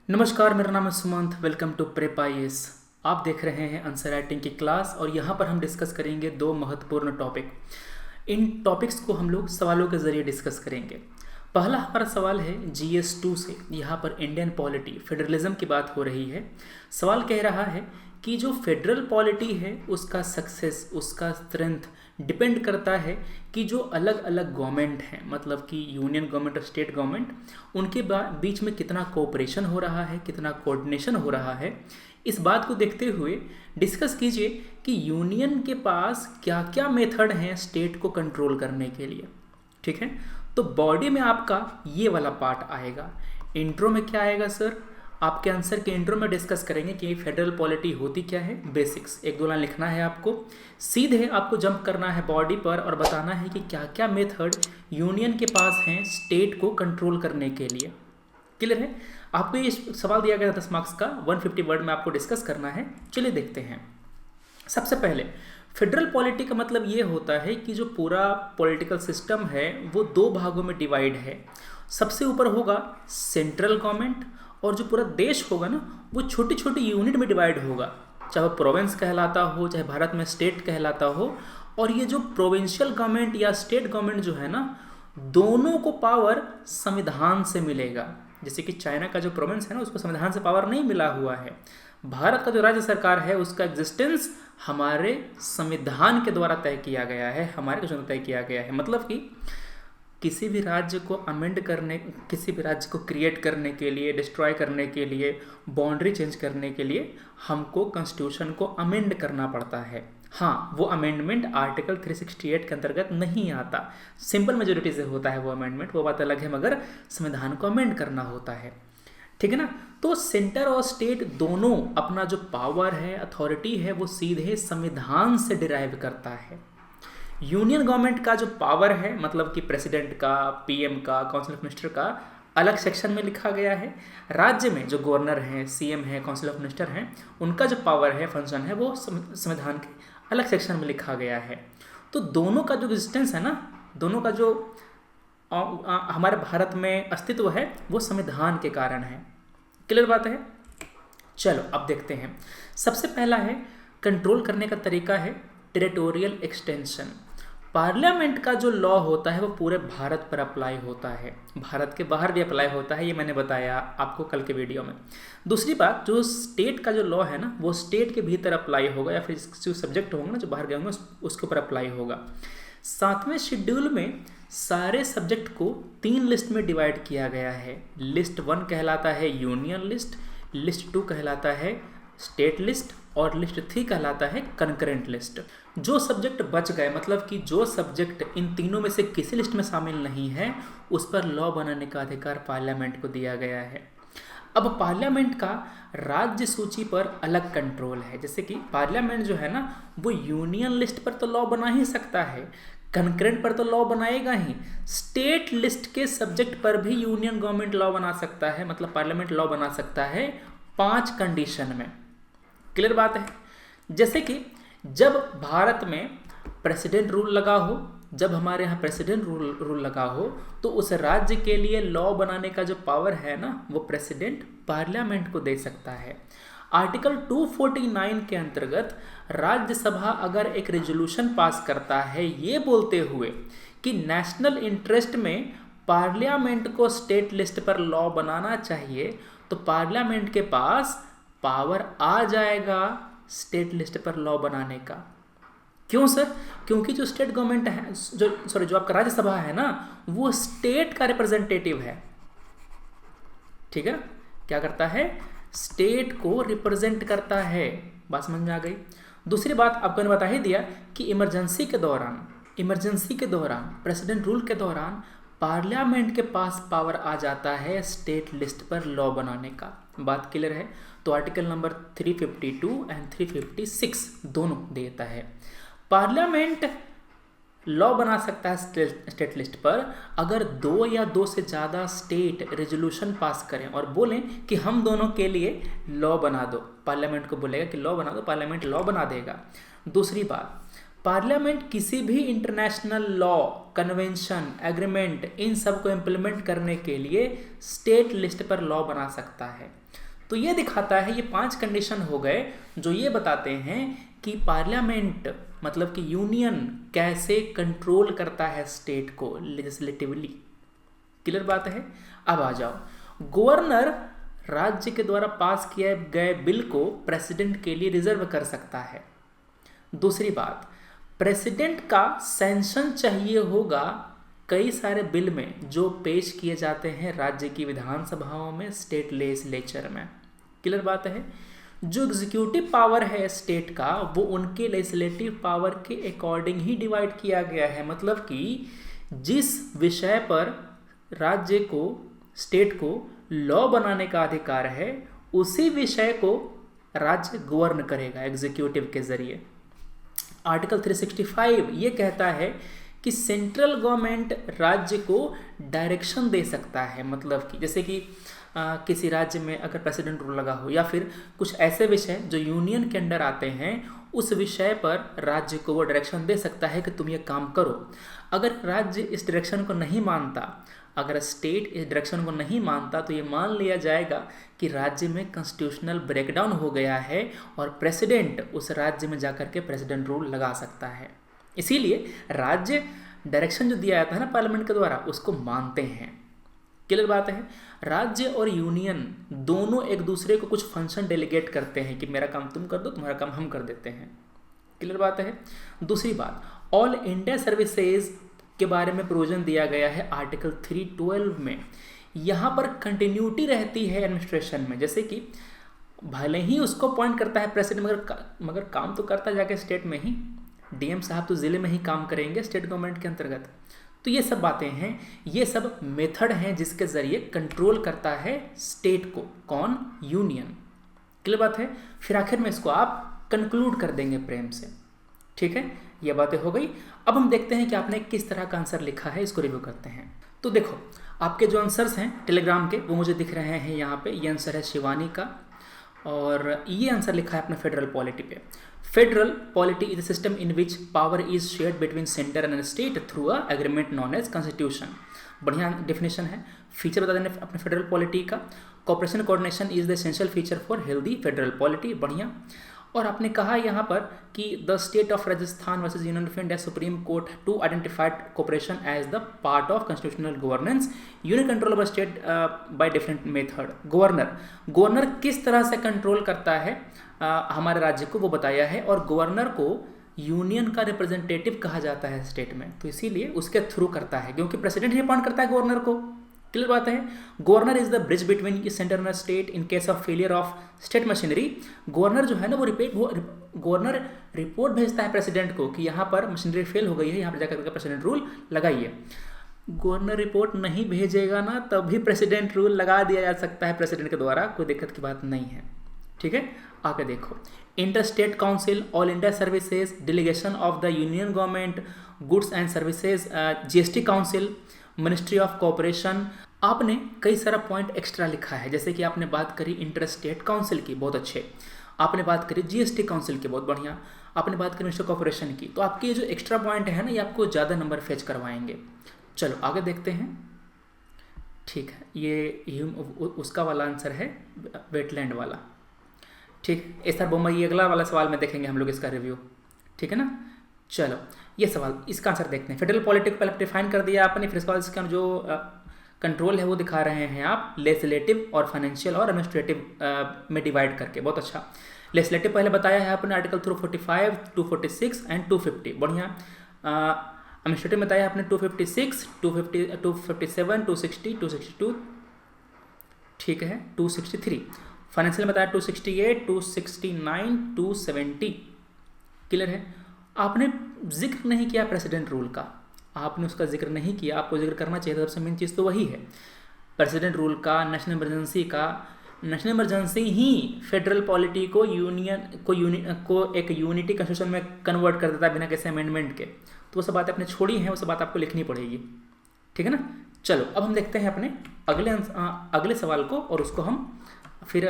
नमस्कार, मेरा नाम है Sumant. Welcome to prep IAS. आप देख रहे हैं आंसर राइटिंग की क्लास और यहाँ पर हम डिस्कस करेंगे दो महत्वपूर्ण टॉपिक। इन टॉपिक्स को हम लोग सवालों के ज़रिए डिस्कस करेंगे। पहला हमारा सवाल है GS2 से। यहाँ पर इंडियन पॉलिटी फेडरलिज्म की बात हो रही है। सवाल कह रहा है कि जो फेडरल पॉलिटी है उसका सक्सेस, उसका स्ट्रेंथ डिपेंड करता है कि जो अलग अलग गवर्नमेंट हैं, मतलब कि यूनियन गवर्नमेंट और स्टेट गवर्नमेंट, उनके बीच में कितना कोऑपरेशन हो रहा है, कितना कोऑर्डिनेशन हो रहा है। इस बात को देखते हुए डिस्कस कीजिए कि यूनियन के पास क्या क्या मेथड हैं स्टेट को कंट्रोल करने के लिए। ठीक है, तो बॉडी में आपका ये वाला पार्ट आएगा। इंट्रो में क्या आएगा सर? आपके आंसर के इंट्रो में डिस्कस करेंगे कि फेडरल पॉलिटी होती क्या है, बेसिक्स। एक दो लाइन लिखना है आपको, सीधे आपको जंप करना है बॉडी पर और बताना है कि क्या क्या मेथड यूनियन के पास हैं स्टेट को कंट्रोल करने के लिए। क्लियर है? आपको ये सवाल दिया गया 10 मार्क्स का, 150 वर्ड में आपको डिस्कस करना है। चलिए देखते हैं। सबसे पहले फेडरल पॉलिटी का मतलब ये होता है कि जो पूरा पॉलिटिकल सिस्टम है वो दो भागों में डिवाइड है। सबसे ऊपर होगा सेंट्रल गवर्नमेंट और जो पूरा देश होगा ना वो छोटी छोटी यूनिट में डिवाइड होगा, चाहे वो प्रोविंस कहलाता हो, चाहे भारत में स्टेट कहलाता हो। और ये जो प्रोविंशियल गवर्नमेंट या स्टेट गवर्नमेंट जो है ना, दोनों को पावर संविधान से मिलेगा। जैसे कि चाइना का जो प्रोविंस है ना, उसको संविधान से पावर नहीं मिला हुआ है। भारत का जो राज्य सरकार है उसका एग्जिस्टेंस हमारे संविधान के द्वारा तय किया गया है, हमारे द्वारा तय किया गया है। मतलब कि किसी भी राज्य को अमेंड करने, किसी भी राज्य को क्रिएट करने के लिए, डिस्ट्रॉय करने के लिए, बाउंड्री चेंज करने के लिए हमको कॉन्स्टिट्यूशन को अमेंड करना पड़ता है। हाँ, वो अमेंडमेंट आर्टिकल 368 के अंतर्गत नहीं आता, सिंपल मेजोरिटी से होता है वो अमेंडमेंट, वो बात अलग है, मगर संविधान को अमेंड करना होता है। ठीक है ना? तो सेंटर और स्टेट दोनों अपना जो पावर है, अथॉरिटी है, वो सीधे संविधान से डिराइव करता है। यूनियन गवर्नमेंट का जो पावर है, मतलब कि प्रेसिडेंट का, पीएम का, काउंसिल ऑफ मिनिस्टर का, अलग सेक्शन में लिखा गया है। राज्य में जो गवर्नर हैं, सीएम है, काउंसिल ऑफ मिनिस्टर हैं, उनका जो पावर है, फंक्शन है, वो संविधान के अलग सेक्शन में लिखा गया है। तो दोनों का जो एग्जिस्टेंस है ना, दोनों का जो हमारे भारत में अस्तित्व है वो संविधान के कारण है। क्लियर बात है? चलो अब देखते हैं। सबसे पहला है कंट्रोल करने का तरीका है टेरिटोरियल एक्सटेंशन। पार्लियामेंट का जो लॉ होता है वो पूरे भारत पर अप्लाई होता है, भारत के बाहर भी अप्लाई होता है, ये मैंने बताया आपको कल के वीडियो में। दूसरी बात, जो स्टेट का जो लॉ है ना वो स्टेट के भीतर अप्लाई होगा, या फिर जो सब्जेक्ट होंगे ना जो बाहर गए होंगे उसके ऊपर अप्लाई होगा। 7वें शेड्यूल में सारे सब्जेक्ट को 3 लिस्ट में डिवाइड किया गया है। लिस्ट 1 कहलाता है यूनियन लिस्ट, लिस्ट 2 कहलाता है स्टेट लिस्ट और लिस्ट 3 कहलाता है कंकरेंट लिस्ट। जो सब्जेक्ट बच गए, मतलब कि जो सब्जेक्ट इन तीनों में से किसी लिस्ट में शामिल नहीं है, उस पर लॉ बनाने का अधिकार पार्लियामेंट को दिया गया है। अब पार्लियामेंट का राज्य सूची पर अलग कंट्रोल है। जैसे कि पार्लियामेंट जो है ना वो यूनियन लिस्ट पर तो लॉ बना ही सकता है, कंकरेंट पर तो लॉ बनाएगा ही, स्टेट लिस्ट के सब्जेक्ट पर भी यूनियन गवर्नमेंट लॉ बना सकता है, मतलब पार्लियामेंट लॉ बना सकता है 5 कंडीशन में। क्लियर बात है? जैसे कि जब भारत में प्रेसिडेंट रूल लगा हो, जब हमारे यहाँ प्रेसिडेंट रूल लगा हो, तो उस राज्य के लिए लॉ बनाने का जो पावर है ना वो प्रेसिडेंट पार्लियामेंट को दे सकता है। आर्टिकल 249 के अंतर्गत राज्यसभा अगर एक रेजोल्यूशन पास करता है ये बोलते हुए कि नेशनल इंटरेस्ट में पार्लियामेंट को स्टेट लिस्ट पर लॉ बनाना चाहिए, तो पार्लियामेंट के पास पावर आ जाएगा स्टेट लिस्ट पर लॉ बनाने का। क्यों सर? क्योंकि जो स्टेट गवर्नमेंट है, जो आपका राज्यसभा है ना, वो स्टेट का रिप्रेजेंटेटिव है। ठीक है? क्या करता है? स्टेट को रिप्रेजेंट करता है। बात समझ में आ गई? दूसरी बात आपको मैंने बता ही दिया कि इमरजेंसी के दौरान प्रेसिडेंट रूल के दौरान पार्लियामेंट के पास पावर आ जाता है स्टेट लिस्ट पर लॉ बनाने का। बात क्लियर है? तो आर्टिकल नंबर 352 एंड 356 दोनों देता है। पार्लियामेंट लॉ बना सकता है स्टेट लिस्ट पर अगर 2 या 2 से ज़्यादा स्टेट रेजोल्यूशन पास करें और बोलें कि हम दोनों के लिए लॉ बना दो। पार्लियामेंट को बोलेगा कि लॉ बना दो, पार्लियामेंट लॉ बना देगा। दूसरी बात, पार्लियामेंट किसी भी इंटरनेशनल लॉ, कन्वेंशन, एग्रीमेंट, इन सब को इम्प्लीमेंट करने के लिए स्टेट लिस्ट पर लॉ बना सकता है। तो ये दिखाता है, ये 5 कंडीशन हो गए जो ये बताते हैं कि पार्लियामेंट मतलब कि यूनियन कैसे कंट्रोल करता है स्टेट को लेजिस्लेटिवली। क्लियर बात है। अब आ जाओ, गवर्नर राज्य के द्वारा पास किए गए बिल को प्रेसिडेंट के लिए रिजर्व कर सकता है। दूसरी बात, प्रेसिडेंट का सैंक्शन चाहिए होगा कई सारे बिल में जो पेश किए जाते हैं राज्य की विधानसभाओं में, स्टेट लेजिस्लेचर में। क्लियर बात है। जो एग्जीक्यूटिव पावर है स्टेट का, वो उनके लेजिस्लेटिव पावर के अकॉर्डिंग ही डिवाइड किया गया है। मतलब कि जिस विषय पर राज्य को, स्टेट को लॉ बनाने का अधिकार है, उसी विषय को राज्य गवर्न करेगा एग्जीक्यूटिव के जरिए। आर्टिकल 365 ये कहता है कि सेंट्रल गवर्नमेंट राज्य को डायरेक्शन दे सकता है। मतलब कि जैसे कि किसी राज्य में अगर प्रेसिडेंट रूल लगा हो या फिर कुछ ऐसे विषय जो यूनियन के अंडर आते हैं, उस विषय पर राज्य को वो डायरेक्शन दे सकता है कि तुम ये काम करो। अगर राज्य इस डायरेक्शन को नहीं मानता, अगर स्टेट इस डायरेक्शन को नहीं मानता, तो ये मान लिया जाएगा कि राज्य में कॉन्स्टिट्यूशनल ब्रेकडाउन हो गया है और प्रेसिडेंट उस राज्य में जाकर के प्रेसिडेंट रूल लगा सकता है। इसीलिए राज्य डायरेक्शन जो दिया जाता है ना पार्लियामेंट के द्वारा, उसको मानते हैं। क्लियर बात है। राज्य और यूनियन दोनों एक दूसरे को कुछ फंक्शन डेलीगेट करते हैं कि मेरा काम तुम कर दो, तुम्हारा काम हम कर देते हैं। क्लियर बात है। दूसरी बात, ऑल इंडिया सर्विसेज के बारे में प्रोविजन दिया गया है आर्टिकल 312 में। यहाँ पर कंटिन्यूटी रहती है एडमिनिस्ट्रेशन में। जैसे कि भले ही उसको अपॉइंट करता है प्रेसिडेंट, मगर काम तो करता जाके स्टेट में ही। डीएम साहब तो ज़िले में ही काम करेंगे स्टेट गवर्नमेंट के अंतर्गत। तो ये सब बातें हैं, ये सब मेथड हैं जिसके ज़रिए कंट्रोल करता है स्टेट को। कौन? यूनियन। क्लियर बात है। फिर आखिर में इसको आप कंक्लूड कर देंगे प्रेम से। ठीक है, ये बातें हो गई। अब हम देखते हैं कि आपने किस तरह का आंसर लिखा है, इसको रिव्यू करते हैं। तो देखो, आपके जो आंसर्स हैं टेलीग्राम के, वो मुझे दिख रहे हैं यहाँ पे। ये आंसर है शिवानी का और ये आंसर लिखा है अपने फेडरल पॉलिटी पे। Federal polity is a system in which power is shared between centre and state through a agreement known as constitution. बढ़िया डेफिनेशन है। फीचर बता देने अपने फेडरल पॉलिटी का। Cooperation coordination is the essential feature for healthy federal polity. बढ़िया। और आपने कहा यहाँ पर कि the state of Rajasthan versus union defend as Supreme Court to identified cooperation as the part of constitutional governance, union control over state by different method. Governor किस तरह से कंट्रोल करता है हमारे राज्य को, वो बताया है। और गवर्नर को यूनियन का रिप्रेजेंटेटिव कहा जाता है स्टेट में, तो इसीलिए उसके थ्रू करता है, क्योंकि प्रेसिडेंट ही अपॉइंट करता है गवर्नर को। क्लियर बात है। Governor is the bridge between centre and state in case of failure of state machinery. Governor जो है ना, वो गवर्नर रिपोर्ट भेजता है प्रेसिडेंट को कि यहाँ पर मशीनरी फेल हो गई है, यहाँ पर जाकर प्रेसिडेंट रूल लगाइए। गवर्नर रिपोर्ट नहीं भेजेगा ना, तब भी प्रेसिडेंट रूल लगा दिया जा सकता है प्रेसिडेंट के द्वारा, कोई दिक्कत की बात नहीं है। ठीक है, आगे देखो। Inter state council, all India services, delegation of the union government, goods and services, GST council, ministry of cooperation. आपने कई सारा पॉइंट एक्स्ट्रा लिखा है। जैसे कि आपने बात करी इंटर स्टेट काउंसिल की, बहुत अच्छे। आपने बात करी जीएसटी काउंसिल की, बहुत बढ़िया। आपने बात करी मिनिस्ट्री ऑफ कोऑपरेशन की। तो आपके जो एक्स्ट्रा पॉइंट है ना, ये आपको ज़्यादा नंबर फेच करवाएंगे। चलो आगे देखते हैं। ठीक है, ये उसका वाला आंसर है, वेटलैंड वाला। ठीक, इस तरह बम्बई अगला वाला सवाल में देखेंगे हम लोग इसका रिव्यू। ठीक है ना। चलो ये सवाल, इसका आंसर देखते हैं। फेडरल पॉलिटी को पहले डिफाइन कर दिया आपने, फिर इसके बाद इसका जो कंट्रोल है वो दिखा रहे हैं आप लेजिस्लेटिव और फाइनेंशियल और एडमिनिस्ट्रेटिव में डिवाइड करके। बहुत अच्छा। लेजिस्लेटिव पहले बताया है आपने आर्टिकल 345, 246 एंड 250। बढ़िया। एडमिनिस्ट्रेटिव बताया आपने 256, 257, 260, 262। ठीक है, 263। फाइनेंशियल बताया 268, 269, 270। क्लियर है। आपने जिक्र नहीं किया प्रेसिडेंट रूल का, आपने उसका जिक्र नहीं किया। आपको जिक्र करना चाहिए था। सबसे मेन चीज़ तो वही है, प्रेसिडेंट रूल का, नेशनल इमरजेंसी का। नेशनल इमरजेंसी ही फेडरल पॉलिटी को एक यूनिटी कॉन्स्टिट्यूशन में कन्वर्ट कर देता है बिना किसी अमेंडमेंट के। तो वो सब बातें आपने छोड़ी हैं, वो सब बात आपको लिखनी पड़ेगी। ठीक है ना। चलो अब हम देखते हैं अपने अगले सवाल को, और उसको हम फिर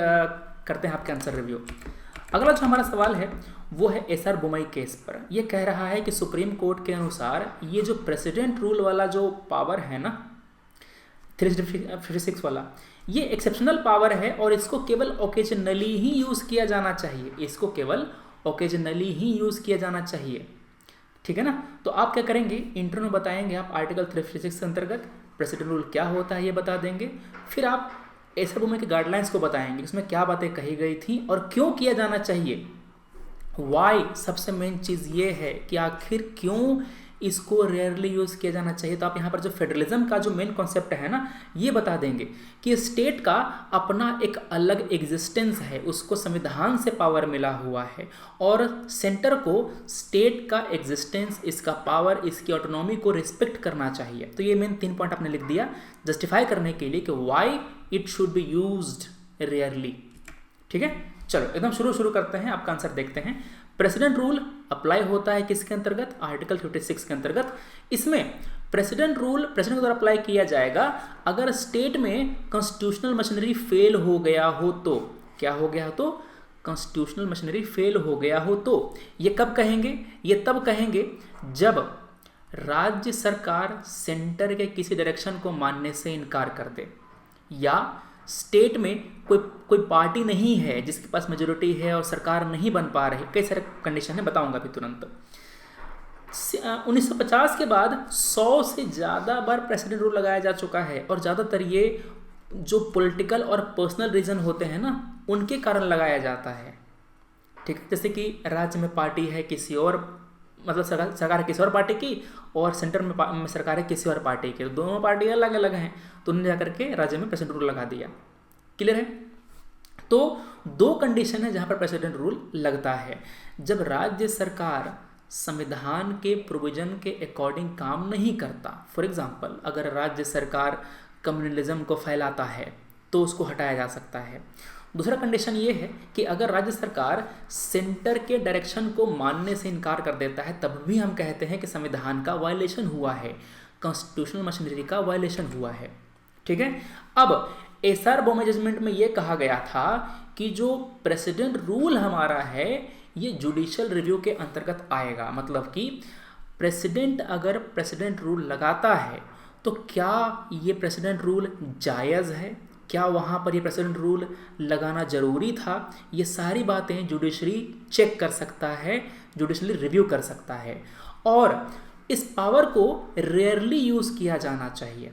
करते हैं आपके आंसर रिव्यू। अगला जो हमारा सवाल है वो है एसआर बोमई केस पर। ये कह रहा है कि सुप्रीम कोर्ट के अनुसार ये जो प्रेसिडेंट रूल वाला जो पावर है ना 356 वाला, ये एक्सेप्शनल पावर है और इसको केवल ओकेजनली ही यूज़ किया जाना चाहिए, इसको केवल ओकेजनली ही यूज़ किया जाना चाहिए। ठीक है ना। तो आप क्या करेंगे, इंट्रो में बताएंगे आप आर्टिकल 356 के अंतर्गत प्रेसिडेंट रूल क्या होता है ये बता देंगे, फिर आप एसआर बोमई के गाइडलाइंस को बताएंगे उसमें क्या बातें कही गई थी और क्यों किया जाना चाहिए, वाई। सबसे मेन चीज़ ये है कि आखिर क्यों इसको रेयरली यूज़ किया जाना चाहिए। तो आप यहाँ पर जो फेडरलिज्म का जो मेन कॉन्सेप्ट है ना, ये बता देंगे कि स्टेट का अपना एक अलग एग्जिस्टेंस है, उसको संविधान से पावर मिला हुआ है और सेंटर को स्टेट का एग्जिस्टेंस, इसका पावर, इसकी ऑटोनॉमी को रिस्पेक्ट करना चाहिए। तो ये मेन 3 पॉइंट आपने लिख दिया जस्टिफाई करने के लिए कि why it should be used rarely. ठीक है, चलो एकदम शुरू करते हैं, आपका आंसर देखते हैं। प्रेसिडेंट रूल अप्लाई होता है किसके अंतर्गत, आर्टिकल 56 के अंतर्गत। इसमें प्रेसिडेंट रूल प्रेसिडेंट द्वारा अप्लाई किया जाएगा अगर स्टेट में कॉन्स्टिट्यूशनल मशीनरी फेल हो गया हो तो। क्या हो गया हो तो, कॉन्स्टिट्यूशनल मशीनरी फेल हो गया हो तो। ये कब कहेंगे, ये तब कहेंगे जब राज्य सरकार सेंटर के किसी डायरेक्शन को मानने से इनकार कर दे, या स्टेट में कोई पार्टी नहीं है जिसके पास मेजोरिटी है और सरकार नहीं बन पा रही। कई सारे कंडीशन है, बताऊंगा अभी तुरंत। 1950 के बाद 100 से ज़्यादा बार प्रेसिडेंट रूल लगाया जा चुका है और ज़्यादातर ये जो पॉलिटिकल और पर्सनल रीज़न होते हैं ना, उनके कारण लगाया जाता है। ठीक है, जैसे कि राज्य में पार्टी है किसी और, मतलब सरकार किसी और पार्टी की और सेंटर में सरकार है किसी और पार्टी की, तो दोनों पार्टी अलग अलग हैं, तो उन्होंने जाकर के राज्य में प्रेसिडेंट रूल लगा दिया। क्लियर है। तो 2 कंडीशन है जहां पर प्रेसिडेंट रूल लगता है, जब राज्य सरकार संविधान के प्रोविजन के अकॉर्डिंग काम नहीं करता। फॉर एग्जांपल, अगर राज्य सरकार कम्युनलिज्म को फैलाता है तो उसको हटाया जा सकता है। दूसरा कंडीशन ये है कि अगर राज्य सरकार सेंटर के डायरेक्शन को मानने से इनकार कर देता है, तब भी हम कहते हैं कि संविधान का वायलेशन हुआ है, कॉन्स्टिट्यूशनल मशीनरी का वायलेशन हुआ है। ठीक है। अब एसआर बोमई जजमेंट में ये कहा गया था कि जो प्रेसिडेंट रूल हमारा है ये जुडिशियल रिव्यू के अंतर्गत आएगा। मतलब कि प्रेसिडेंट अगर प्रेसिडेंट रूल लगाता है तो क्या ये प्रेसिडेंट रूल जायज़ है, क्या वहाँ पर ये प्रेसिडेंट रूल लगाना ज़रूरी था, ये सारी बातें जुडिशरी चेक कर सकता है, जुडिशली रिव्यू कर सकता है। और इस पावर को रेयरली यूज़ किया जाना चाहिए।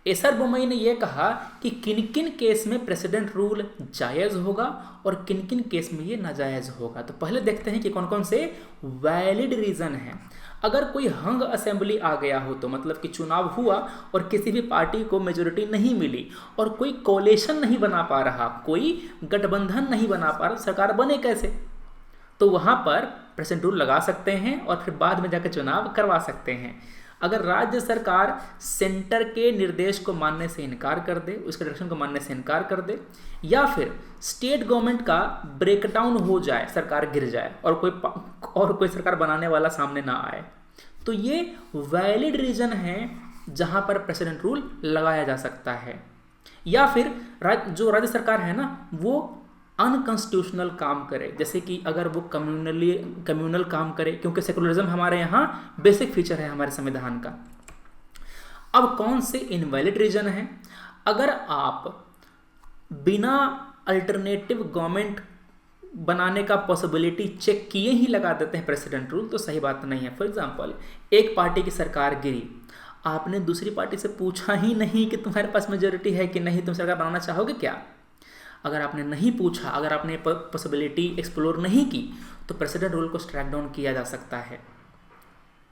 एसआर बोमई ने यह कहा कि किन किन केस में प्रेसिडेंट रूल जायज़ होगा और किन किन केस में ये नाजायज़ होगा। तो पहले देखते हैं कि कौन कौन से वैलिड रीज़न हैं। अगर कोई हंग असेंबली आ गया हो तो, मतलब कि चुनाव हुआ और किसी भी पार्टी को मेजोरिटी नहीं मिली और कोई कोलेशन नहीं बना पा रहा, कोई गठबंधन नहीं बना पा रहा, सरकार बने कैसे, तो वहाँ पर प्रेसिडेंट रूल लगा सकते हैं और फिर बाद में जाकर चुनाव करवा सकते हैं। अगर राज्य सरकार सेंटर के निर्देश को मानने से इनकार कर दे, उसके डायरेक्शन को मानने से इनकार कर दे, या फिर स्टेट गवर्नमेंट का ब्रेकडाउन हो जाए, सरकार गिर जाए और कोई सरकार बनाने वाला सामने ना आए, तो ये वैलिड रीजन है जहां पर प्रेसिडेंट रूल लगाया जा सकता है। या फिर जो राज्य सरकार है ना वो अनकॉन्स्टिट्यूशनल काम करे, जैसे कि अगर वो कम्युनल काम करे, क्योंकि सेकुलरिज्म हमारे यहाँ बेसिक फीचर है हमारे संविधान का। अब कौन से इनवैलिड रीजन है, अगर आप बिना अल्टरनेटिव गवर्नमेंट बनाने का पॉसिबिलिटी चेक किए ही लगा देते हैं प्रेसिडेंट रूल, तो सही बात नहीं है। फॉर एग्जांपल, एक पार्टी की सरकार गिरी, आपने दूसरी पार्टी से पूछा ही नहीं कि तुम्हारे पास मेजोरिटी है कि नहीं, तुम सरकार बनाना चाहोगे क्या। अगर आपने नहीं पूछा, अगर आपने पॉसिबिलिटी एक्सप्लोर नहीं की, तो प्रेसिडेंट रूल को स्ट्राइक डाउन किया जा सकता है।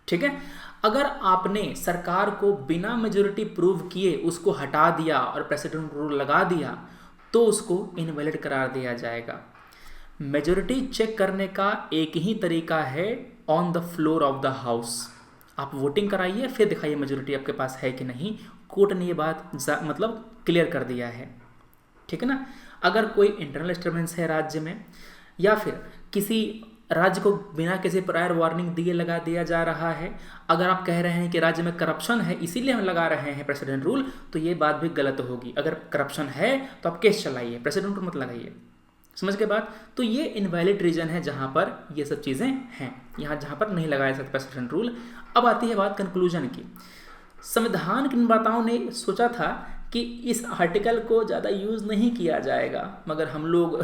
ठीक है। अगर आपने सरकार को बिना मेजोरिटी प्रूव किए उसको हटा दिया और प्रेसिडेंट रूल लगा दिया, तो उसको इनवैलिड करार दिया जाएगा। मेजोरिटी चेक करने का एक ही तरीका है, on the floor of the house. आप वोटिंग कराइए, फिर दिखाइए मेजोरिटी आपके पास है कि नहीं। कोर्ट ने ये बात मतलब क्लियर कर दिया है। ठीक है ना। अगर कोई इंटरनल डिस्टर्बेंस है राज्य में, या फिर किसी राज्य को बिना किसी प्रायर वार्निंग दिए लगा दिया जा रहा है, अगर आप कह रहे हैं कि राज्य में करप्शन है इसीलिए हम लगा रहे हैं प्रेसिडेंट रूल, तो ये बात भी गलत होगी। अगर करप्शन है तो आप केस चलाइए, प्रेसिडेंट रूल मत लगाइए। समझ के बात? तो ये इनवैलिड रीजन है जहाँ पर ये सब चीज़ें हैं, यहाँ जहाँ पर नहीं लगाया सकता प्रेसिडेंशियल रूल। अब आती है बात कंक्लूजन की। संविधान के निर्माताओं ने सोचा था कि इस आर्टिकल को ज़्यादा यूज़ नहीं किया जाएगा, मगर हम लोग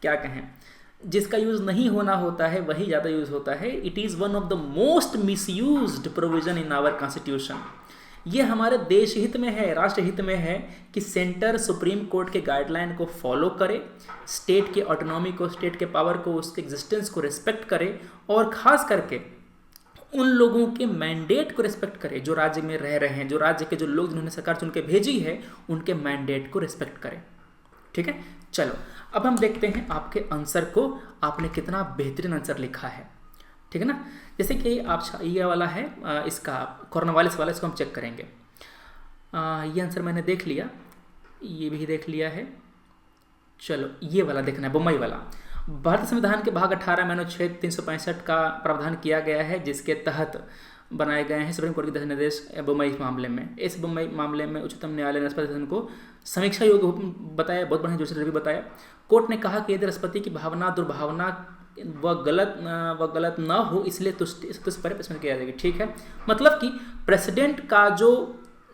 क्या कहें, जिसका यूज़ नहीं होना होता है वही ज़्यादा यूज़ होता है। It is one of the most misused provision in our constitution. ये हमारे देश हित में है, राष्ट्र हित में है कि सेंटर सुप्रीम कोर्ट के गाइडलाइन को फॉलो करे, स्टेट के ऑटोनॉमी को, स्टेट के पावर को, उसके एग्जिस्टेंस को रिस्पेक्ट करे, और ख़ास करके उन लोगों के मैंडेट को रिस्पेक्ट करे जो राज्य में रह रहे हैं, जो राज्य के जो लोग जिन्होंने सरकार चुन के भेजी है उनके मैंडेट को रिस्पेक्ट करे। ठीक है, चलो अब हम देखते हैं आपके आंसर को, आपने कितना बेहतरीन आंसर लिखा है। ठीक है ना, जैसे कि आप ये वाला है इसका कॉर्नवालिस वाला, इसको हम चेक करेंगे। ये आंसर मैंने देख लिया, ये भी देख लिया है। चलो ये वाला देखना है, बम्बई वाला। भारतीय संविधान के भाग 18 में अनुच्छेद 365 का प्रावधान किया गया है, जिसके तहत बनाए गए हैं सुप्रीम कोर्ट के दिशा निर्देश बम्बई मामले में। इस बम्बई मामले में उच्चतम न्यायालय ने राष्ट्रपति को समीक्षा योग्य बताया, बहुत बढ़िया जोशी भी बताया। कोर्ट ने कहा कि यदि राष्ट्रपति की भावना, दुर्भावना वह गलत न हो, इसलिए तुष्टि पर प्रश्न किया जाएगा। ठीक है, मतलब कि प्रेसिडेंट का जो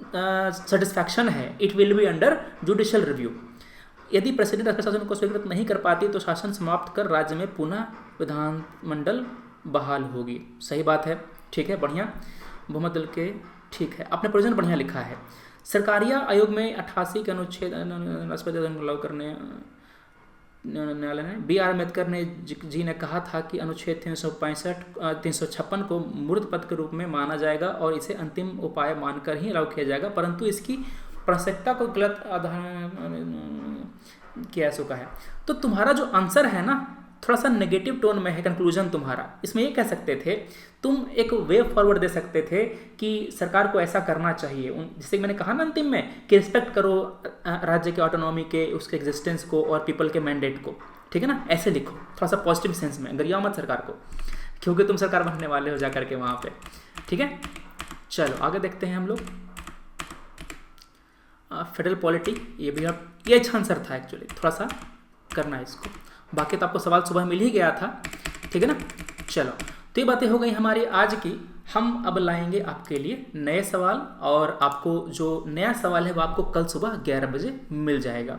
सेटिस्फैक्शन है it will be under judicial review. यदि प्रेसिडेंट अपने शासन को स्वीकृत नहीं कर पाती तो शासन समाप्त कर राज्य में पुनः विधानमंडल बहाल होगी। सही बात है, ठीक है, बढ़िया। बहुमत दल के, ठीक है, आपने प्रोविजन बढ़िया लिखा है। सरकारिया आयोग में 88 के अनुच्छेद राष्ट्रपति लागू करने न्यायालय ने बी आर अम्बेडकर ने जी ने कहा था कि अनुच्छेद 356 को मूर्त पद के रूप में माना जाएगा और इसे अंतिम उपाय मानकर ही लागू किया जाएगा, परंतु इसकी प्रासंगिकता को गलत आधार किया चुका है। तो तुम्हारा जो आंसर है ना थोड़ा सा नेगेटिव टोन में है कंक्लूजन तुम्हारा। इसमें ये कह सकते थे, तुम एक वे फॉरवर्ड दे सकते थे कि सरकार को ऐसा करना चाहिए, जैसे मैंने कहा ना अंतिम में कि रिस्पेक्ट करो राज्य के ऑटोनॉमी के, उसके एग्जिस्टेंस को और पीपल के मैंडेट को। ठीक है ना, ऐसे लिखो थोड़ा सा पॉजिटिव सेंस में, गरिया मत सरकार को, क्योंकि तुम सरकार बनने वाले हो जा करके वहाँ पे। ठीक है, चलो आगे देखते हैं हम लोग। फेडरल पॉलिटी, ये भी ये अच्छा आंसर था एक्चुअली, थोड़ा सा करना है इसको, बाकी तो आपको सवाल सुबह मिल ही गया था। ठीक है ना, चलो तो ये बातें हो गई हमारी आज की। हम अब लाएंगे आपके लिए नए सवाल, और आपको जो नया सवाल है वो आपको कल सुबह 11 बजे मिल जाएगा।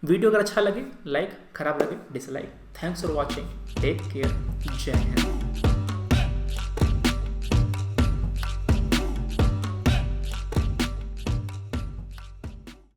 वीडियो अगर अच्छा लगे लाइक, खराब लगे dislike. Thanks for watching, take care, जय हिंद।